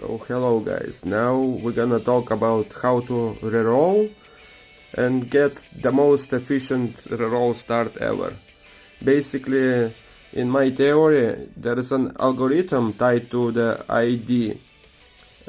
So hello guys, now we're gonna talk about how to reroll and get the most efficient reroll start ever. Basically, in my theory, there is an algorithm tied to the ID,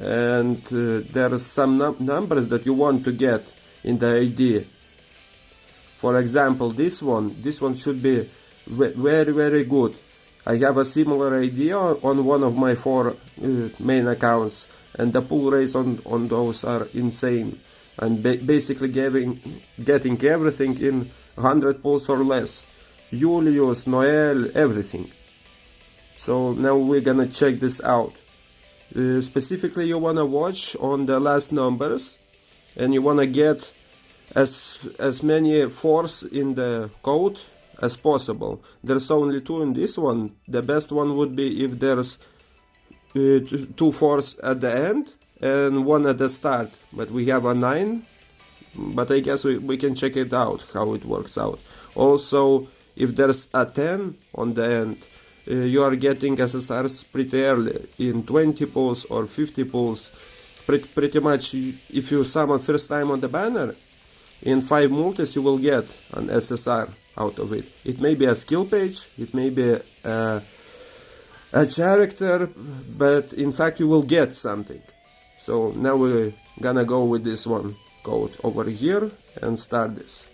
and there is some numbers that you want to get in the ID. For example, this one should be very good. I have a similar idea on one of my 4 main accounts, and the pull rates on those are insane. I'm basically getting everything in 100 pulls or less. Julius, Noel, everything. So now we're gonna check this out. Specifically, you wanna watch on the last numbers, and you wanna get as many 4s in the code as possible. There's only 2 in this one. The best one would be if there's 2 4s at the end and 1 at the start, but we have a 9, but I guess we can check it out how it works out. Also, if there's a 10 on the end, you are getting SSRs pretty early in 20 pulls or 50 pulls. Pretty much, if you summon first time on the banner, in 5 multis you will get an SSR out of it. It may be a skill page, it may be a character, but in fact you will get something. So now we're gonna go with this one code over here and start this.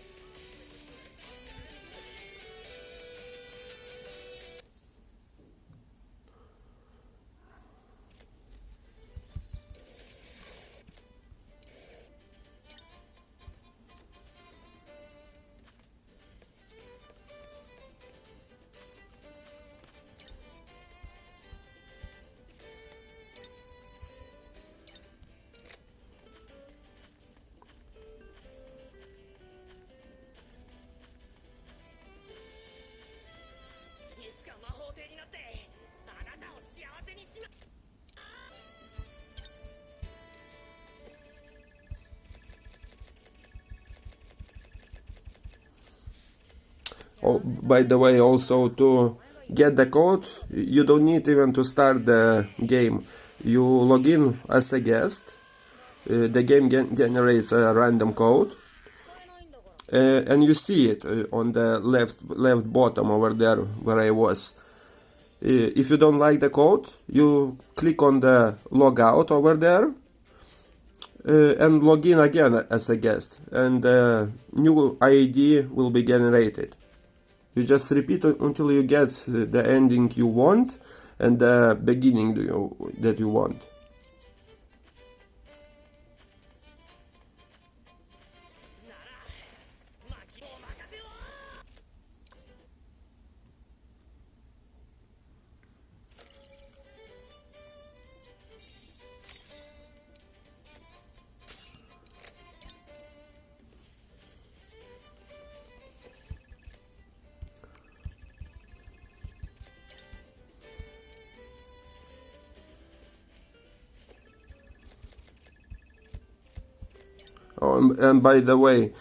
Oh, by the way, also to get the code, you don't need even to start the game. You log in as a guest, the game generates a random code, and you see it on the left bottom over there where I was. If you don't like the code, you click on the logout over there and log in again as a guest, and a new ID will be generated. You just repeat until you get the ending you want and the beginning that you want. Oh, and by the way,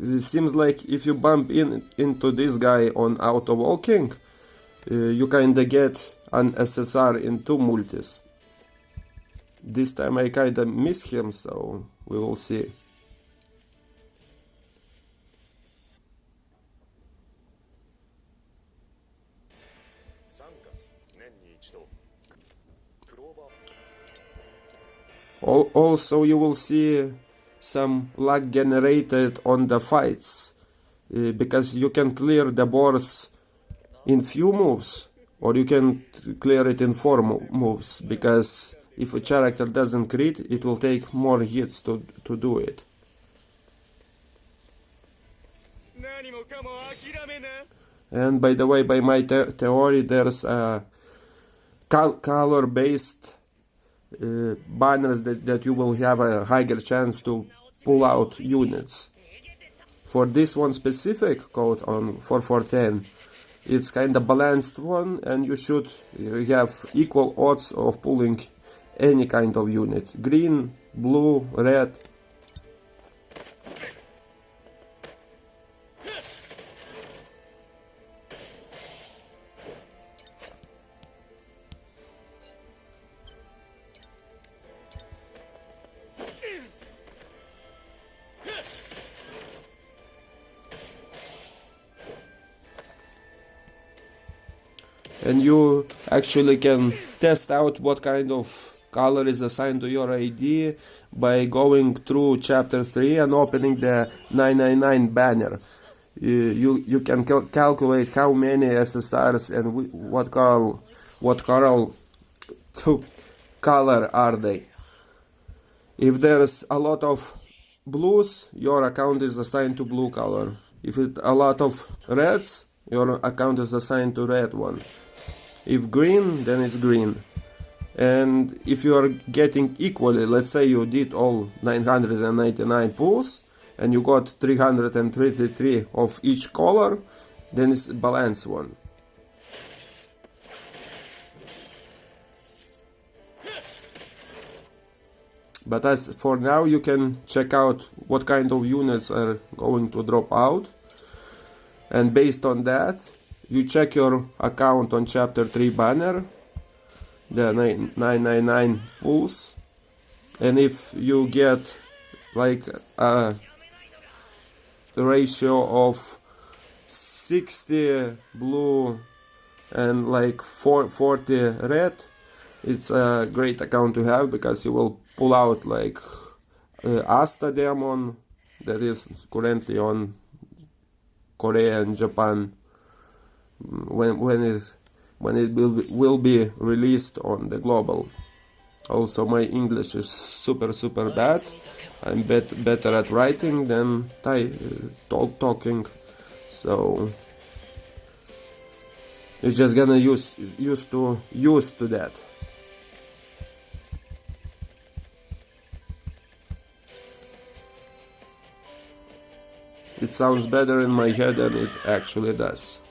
it seems like if you bump into this guy on auto walking, you kinda get an SSR in 2 multis. This time I kinda miss him, so we will see. Also, you will see some luck generated on the fights, because you can clear the boss in few moves, or you can clear it in 4 moves, because if a character doesn't crit, it will take more hits to do it. And by the way, by my theory, there's a color-based banners that you will have a higher chance to pull out units. For this one specific code on 4410, it's kind of balanced one, and you should have equal odds of pulling any kind of unit. Green, blue, red. and you actually can test out what kind of color is assigned to your ID by going through chapter 3 and opening the 999 banner. You can calculate how many SSRs and what color are they. If there's a lot of blues, your account is assigned to blue color. If it's a lot of reds, your account is assigned to red one. If green, then it's green. And if you are getting equally, let's say you did all 999 pulls and you got 333 of each color, then it's balanced one. But as for now, you can check out what kind of units are going to drop out, and based on that you check your account on chapter 3 banner, the 999 pulls, and if you get like a ratio of 60 blue and like 40 red, it's a great account to have, because you will pull out like Asta Demon that is currently on Korea and Japan when it will be released on the global. Also, my English is super bad. I'm better at writing than talking, so you're just gonna used to that. It sounds better in my head than it actually does.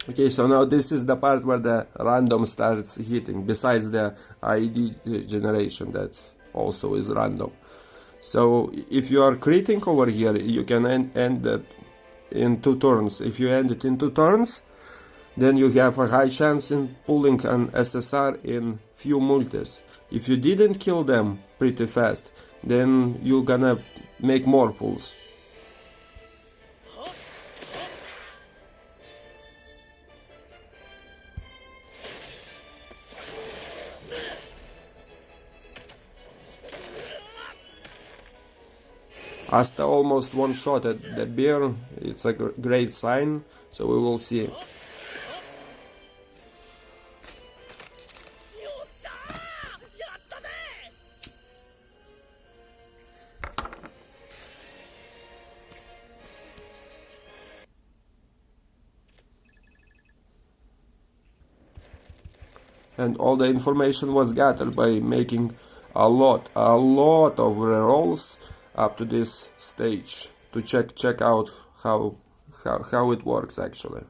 Okay, so now this is the part where the random starts hitting, besides the ID generation that also is random. So if you are critting over here, you can end it in 2 turns. If you end it in 2 turns, then you have a high chance in pulling an SSR in few multis. If you didn't kill them pretty fast, then you're gonna make more pulls. Asta almost one-shotted the bear. It's a great sign, so we will see. and all the information was gathered by making a lot of rerolls up to this stage to check out how it works actually.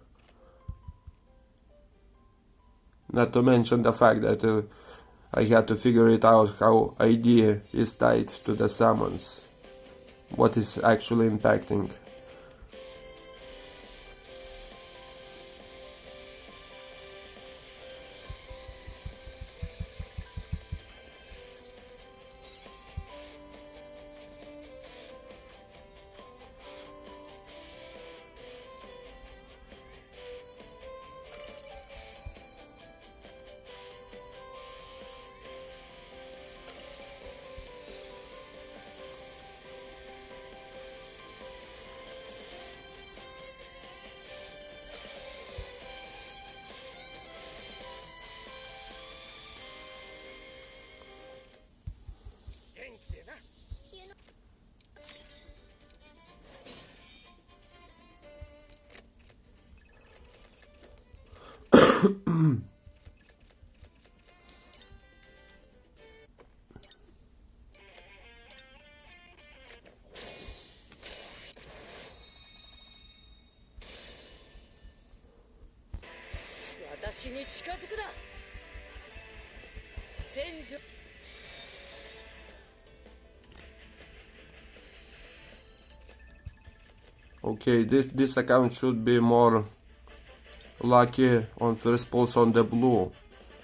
Not to mention the fact that I had to figure it out how ID is tied to the summons, what is actually impacting. Okay, this account should be more lucky on first pulse on the blue,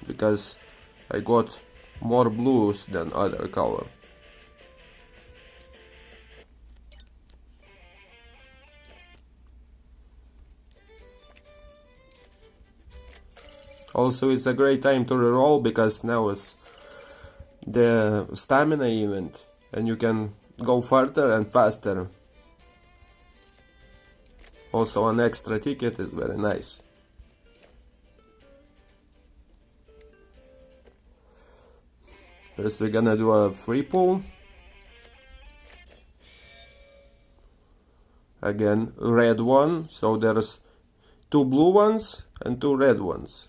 because I got more blues than other color. Also, it's a great time to reroll because now is the stamina event and you can go further and faster. Also, an extra ticket is very nice. First we're gonna do a free pull. Again, red one, so there's 2 blue ones and 2 red ones.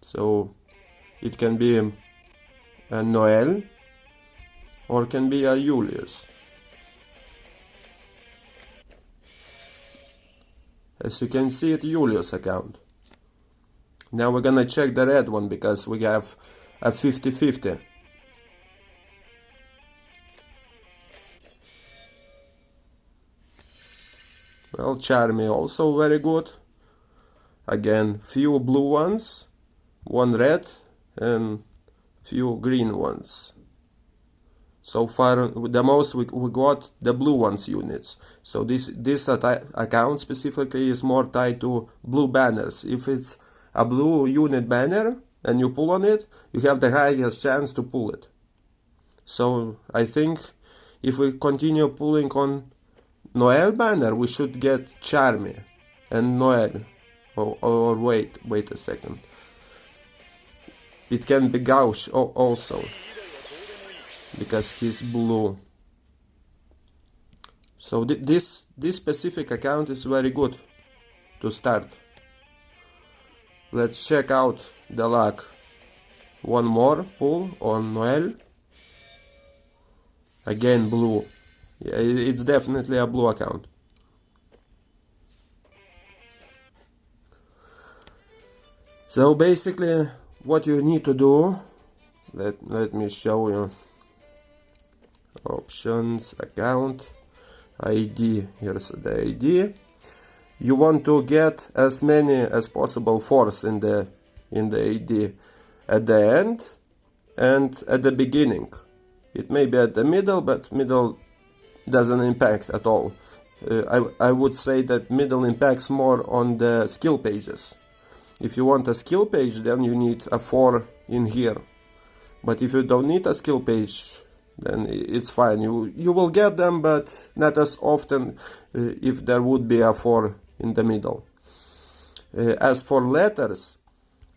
So it can be a Noel or can be a Julius. As you can see, it's Julius account. Now we're gonna check the red one because we have a 50-50. Well, Charmy also very good. Again, few blue ones, 1 red and few green ones. So far the most we got the blue ones units. So this account specifically is more tied to blue banners. If it's a blue unit banner and you pull on it, you have the highest chance to pull it. So I think if we continue pulling on Noel banner, we should get Charmy and Noel. Or wait a second. It can be Gauche also, because he's blue. So this specific account is very good to start. Let's check out the luck. One more pull on Noel. Again blue. Yeah, it's definitely a blue account. So basically what you need to do, let me show you. Options, account, ID, here's the ID. You want to get as many as possible fours in the ID at the end and at the beginning. It may be at the middle, but middle doesn't impact at all. I would say that middle impacts more on the skill pages. If you want a skill page, then you need a 4 in here. But if you don't need a skill page, then it's fine. You will get them, but not as often if there would be a 4 in the middle. As for letters,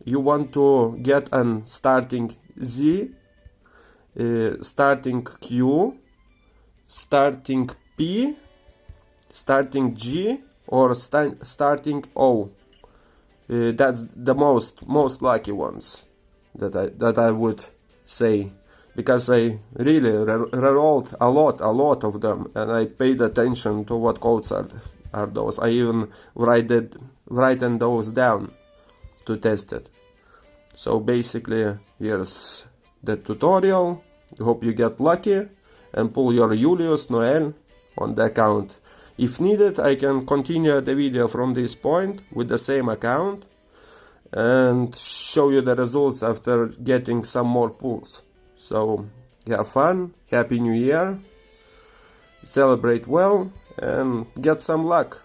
you want to get an starting Z, starting Q, starting P, starting G, or starting O. That's the most lucky ones. that I would say, because I really rerolled a lot of them, and I paid attention to what codes are those. I even written those down to test it. So basically, here's the tutorial. Hope you get lucky and pull your Julius Noel on the account. If needed, I can continue the video from this point with the same account and show you the results after getting some more pulls. So have fun, Happy New Year, celebrate well, and get some luck.